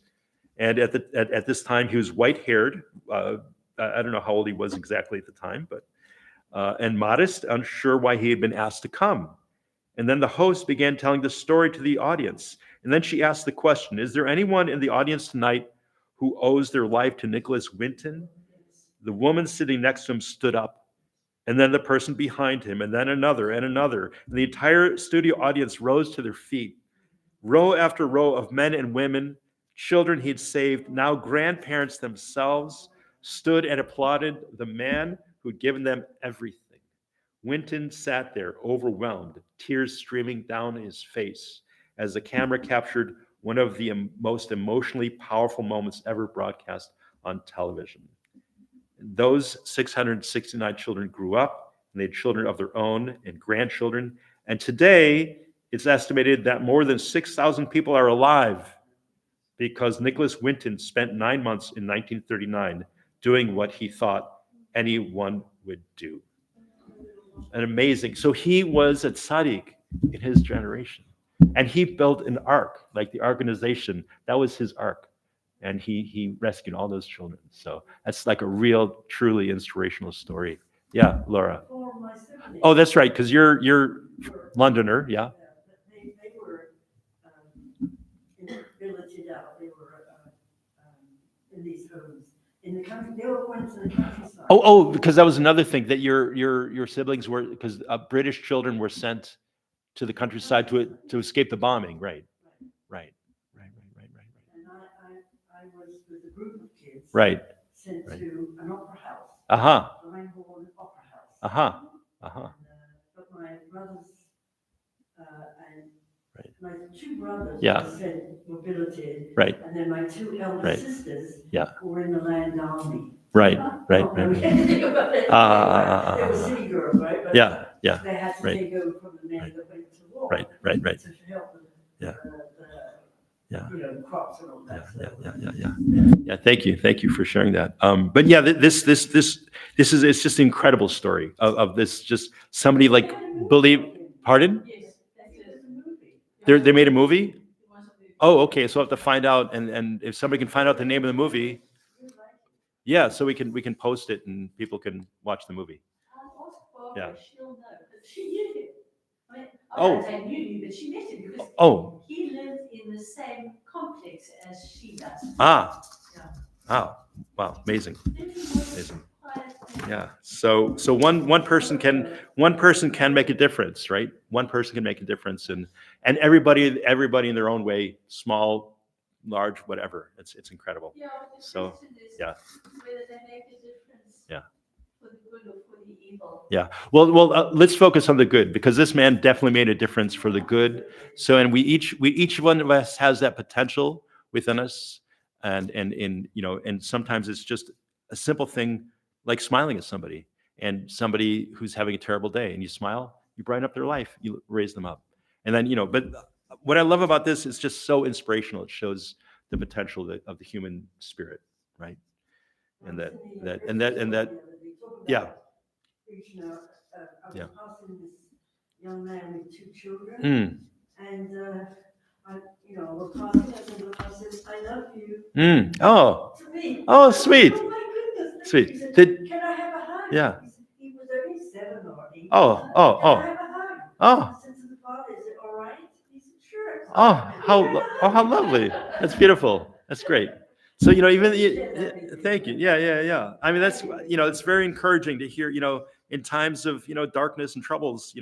and at this time he was white-haired. I don't know how old he was exactly at the time, but and modest, unsure why he had been asked to come. And then the host began telling the story to the audience. And then she asked the question, is there anyone in the audience tonight who owes their life to Nicholas Winton? The woman sitting next to him stood up, and then the person behind him, and then another and another. And the entire studio audience rose to their feet. Row after row of men and women, children he'd saved, now grandparents themselves, stood and applauded the man who'd given them everything. Winton sat there, overwhelmed, tears streaming down his face as the camera captured one of the most emotionally powerful moments ever broadcast on television. Those 669 children grew up, and they had children of their own and grandchildren. And today, it's estimated that more than 6,000 people are alive because Nicholas Winton spent 9 months in 1939 doing what he thought anyone would do. And amazing. So he was a tzaddik in his generation. And he built an ark, like the organization. That was his ark. And he rescued all those children. So that's like a real, truly inspirational story. Yeah, Laura. Oh, that's right, because you're Londoner, yeah. They were billeted out. They were in these homes in the country. They were went to the countryside. Oh, because that was another thing that your siblings were, because British children were sent to the countryside to escape the bombing, right? And I was with a group of kids. Right. Sent to an opera house. Uh-huh. The Rhineborn Opera House. Uh-huh. Uh-huh. But my brothers and Right. my two brothers Yeah. were billeted. Right. And then my two elder Right. sisters Yeah. were in the land army. Right. They were city girls, right? But Yeah. they had to Right. take over from the men that went to war. Right. To help them. Yeah. Yeah. The crops and all that. Yeah. Thank you for sharing that. But yeah, this is it's just an incredible story of this, just somebody like pardon? Yes, that is a movie. They made a movie? It was a movie. Oh, okay. So I have to find out, and if somebody can find out the name of the movie, yeah, so we can post it and people can watch the movie. I'll ask Barbara, Yeah. she'll know, but she knew him. I mean, I Oh. won't say knew him, but she met him because Oh, he lived in the same complex as she does. ah, Yeah. wow, amazing. Amazing. Yeah. So one person can make a difference, right? One person can make a difference, and everybody in their own way, small, large, whatever. It's incredible. Yeah, but the So, question is yeah. whether they make a difference Yeah. for the evil. Yeah. Well, let's focus on the good, because this man definitely made a difference for the good. So, and we each one of us has that potential within us, and and sometimes it's just a simple thing like smiling at somebody, and somebody who's having a terrible day, and you smile, you brighten up their life, you raise them up, and then But what I love about this is just so inspirational. It shows the potential of the human spirit, right? And that, yeah. Reaching out, I Yeah. was passing this young man with 2 children, Mm. and we're passing, I said, I love you. Mm. Oh. To me. Oh, sweet. Oh my goodness. Sweet. He said, Did- can I have a hug? Yeah. He was only 7 or 8. Oh. Can I have a hug? Oh. I said to the father, is it all right? He said, sure. Oh, how lovely. That's beautiful. That's great. So, thank you. Yeah. I mean, that's, it's very encouraging to hear, in times of, darkness and troubles,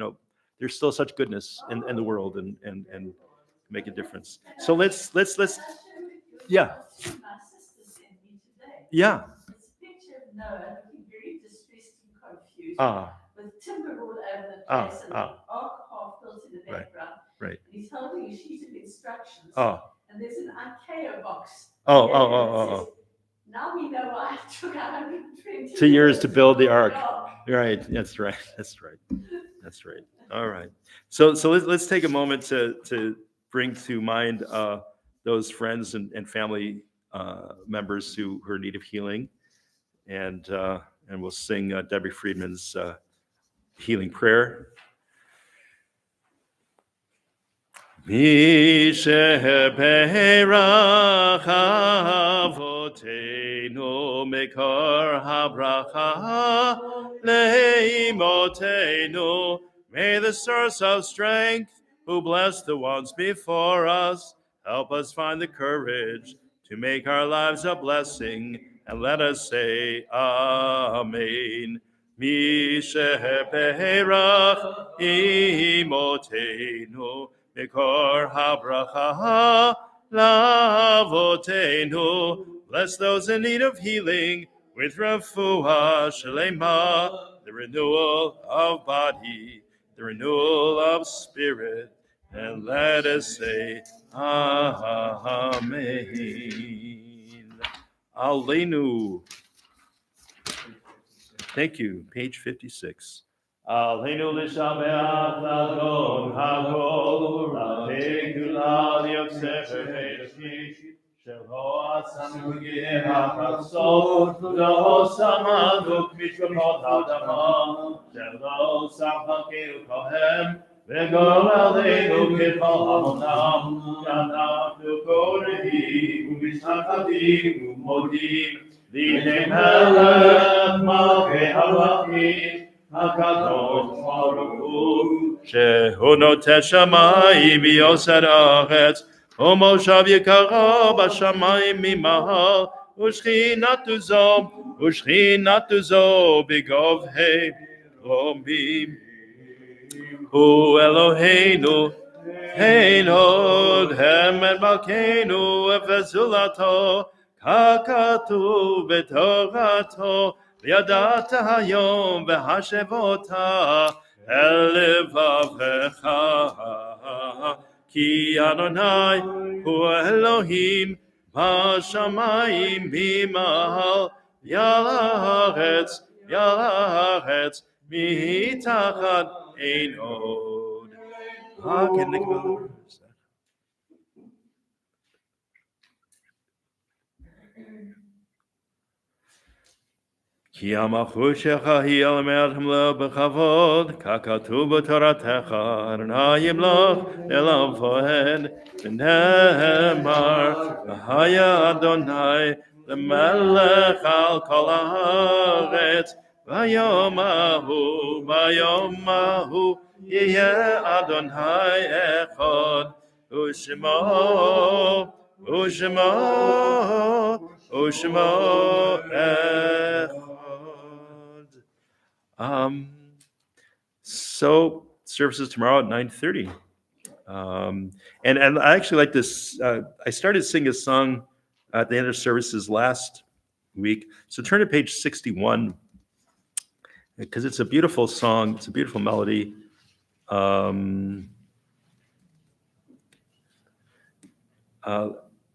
there's still such goodness in the world, and make a difference. So let's, yeah. My sister sent me today. Yeah. It's a picture of Noah looking very distressed and confused, Ah, with timber all over the Ah, place and the ah. ark half built in the Right, background. right. And he's holding a sheet of instructions. Oh, And there's an IKEA box. Oh, here, oh, and oh, it oh, says, now we know why it took 120 2 years to build the ark. ark. Right. That's right. All right. So let's take a moment to bring to mind those friends and family members who are in need of healing, and we'll sing Debbie Friedman's healing prayer. Mi sheperach avotenu mekor habracha leimotenu. May the source of strength, who bless the ones before us, help us find the courage to make our lives a blessing, and let us say Amen. Mi sheperach imotenu Mikor habracha lavotenu. Bless those in need of healing with refuah shalema, the renewal of body, the renewal of spirit, and let us say Amen. Aleinu. Thank you. Page 56. Aleinu l'shabeach l'adon hagol, l'tegula liosef v'eshmish, shelo asanu gir ha'chatzot, lo samaduk mishkot ha'adama, shelo samchakeu kohem, v'gol aleinu k'chol hamonam, y'anachnu korehi, u'mishtachadim, u'modim, L'nei melech malchei hamachim, HaKadosh Baruch Hu, shehu noteh shamayim v'yosed haaretz, u'moshav yikara b'shamayim mimahal, u'shchinatu zo b'govhei romim. Hu Eloheinu, Ein Hod Emet Malkeinu Efezulato, Kakatu B'Torato, V'yadata Hayom V'Hashevota El Levavecha, Ki Adonai Hu Elohim B'Shamayim B'Mahal Yalaretz Mitachat Ein Hod. Can think about the words. Ki amachushecha hi alameatem lo b'chavod, kakatu b'toratecha, Adonai yimloch elam fohed, v'nemar, v'haya Adonai, l'melech al kol haaretz, v'yomahu, yeh Adonai echad, u'shemo echad. So services tomorrow at 9:30. And I actually like this. I started singing a song at the end of services last week. So turn to page 61. because it's a beautiful song. It's a beautiful melody. Um,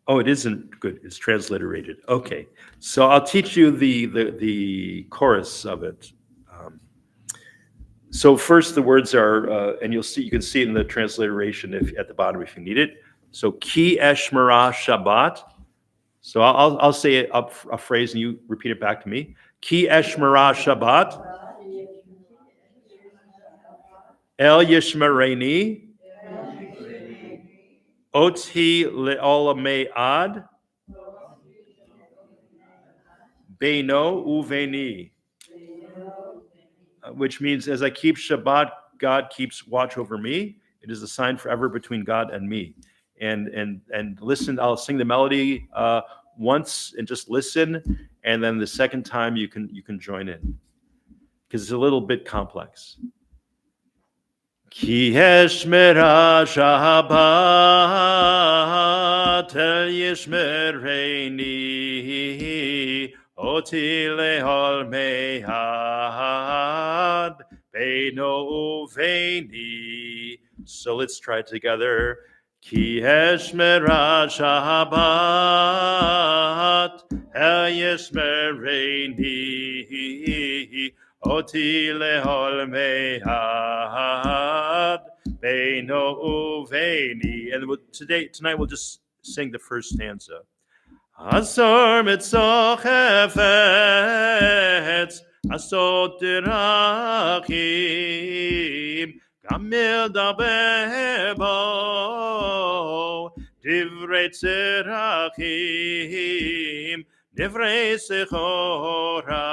it isn't good. It's transliterated. Okay, so I'll teach you the chorus of it. So first, the words are, and you can see it in the transliteration if at the bottom if you need it. So Ki Eshmera Shabbat. So I'll say it up a phrase and you repeat it back to me. Ki Eshmera Shabbat. El Yishmereni. Oti Leolamei Ad. Beino Uveni. Which means as I keep Shabbat, God keeps watch over me. It is a sign forever between God and me. And listen, I'll sing the melody once and just listen, and then the second time you can join in because it's a little bit complex. Ki eshmera Shabbat el yishmereni oti lehol mehad beino uveni. So let's try it together. Ki eshmera Shabbat el yishmereni oti lehol mehad beino uveni. And tonight we'll just sing the first stanza. Asor mitzoch hefetz asot dirachim gamil daber bo divrei tzirachim divrei sechora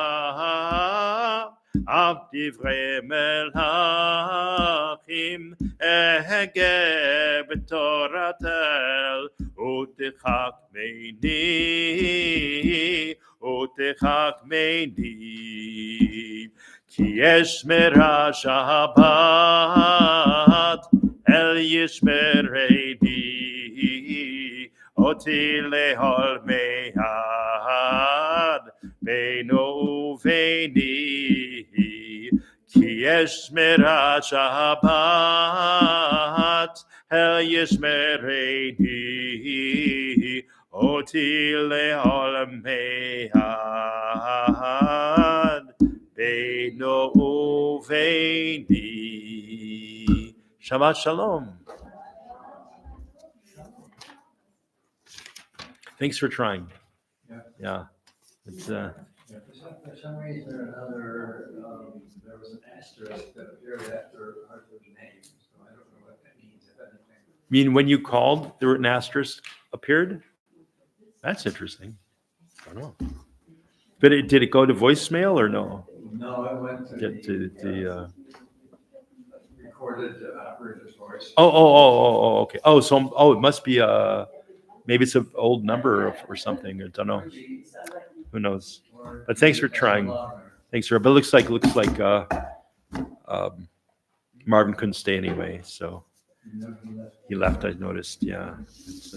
av divrei melachim ehege b'toratel utechak meini ki eshmera Shabbat el yishmereni oti lehol mehad beino uveni ki eshmera Shabbat el yishmereni oti lehol mehad beino uveni. Shabbat shalom. Thanks for trying. Yeah. It's For some reason or another, there was an asterisk that appeared after Arthur's name, so I don't know what that means, if anything. mean when you called, there were an asterisk appeared? That's interesting. I don't know. But did it go to voicemail or no? No, it went to the recorded operator's voice. Okay. It must be maybe it's an old number or something. I don't know. Who knows? But thanks for trying. Thanks, Rob. It looks like Marvin couldn't stay anyway, so he left. I noticed. Yeah. It's,